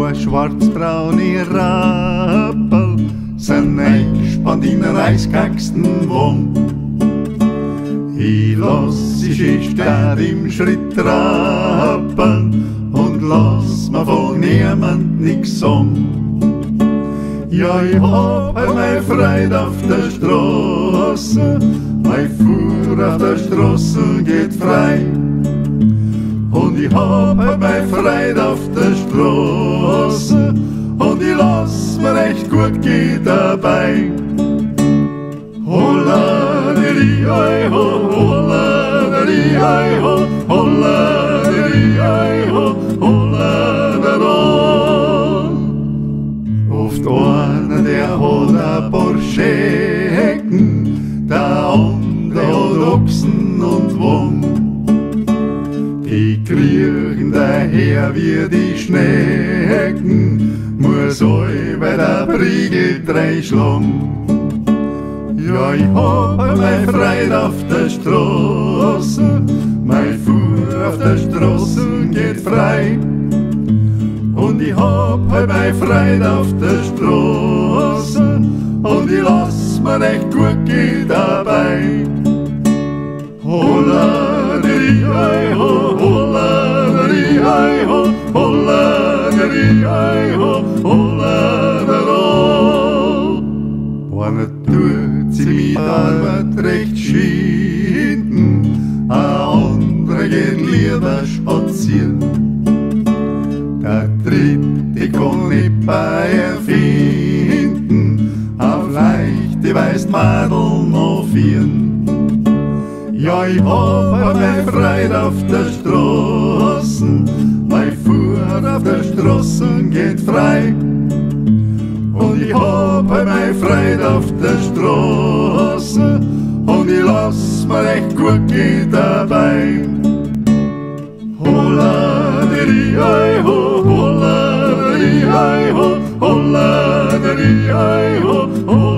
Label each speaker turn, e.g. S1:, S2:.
S1: Zwei schwarzbraune Rappel sind eingespannt in einen eisgehacksten Wurm. Ich lass die Schüchtern im Schritt trappeln und lass mir von niemand nix sagen. Ja, ich hab meine Freude auf der Straße, mein Fuhr auf der Straße geht frei. Und ich hab meine Freude auf der Straße und ich lass mir recht gut gehen dabei. Holla, diri, ei, ho, holla, diri, ei, ho, holla, diri, ei, ho, holla, da, da. Oft einer, der hat ein paar Schecken, der andere hat Ochsen und Wurm. Die kriechen daher wie die Schnecken, muss euch bei der Priegel dreischlagen. Ja, ich hab meine Freude auf der Straße, mein Fuhr auf der Straße geht frei. Und ich hab meine Freude auf der Straße und ich lass mir recht gut gehen dabei. Holla, diri, ei, ho, holla, diri, ei, ho, holla, diri, ei, ho, holla, da, da. Einer tut sie mit Arbeit recht schinden, ein anderer geht lieber spazieren. Der dritte kann nicht bei ihr finden, auf leichte weist Madel noch vieren. Ja, ich hab meine Freude auf der Straße, mein Fuhr auf der Straße geht frei. Und ich hab meine Freude auf der Straße und ich lass mir recht gut gehen dabei. Holla, diri, ei, ho, holla, diri, ei, ho, holla, diri, ei, ho, holla.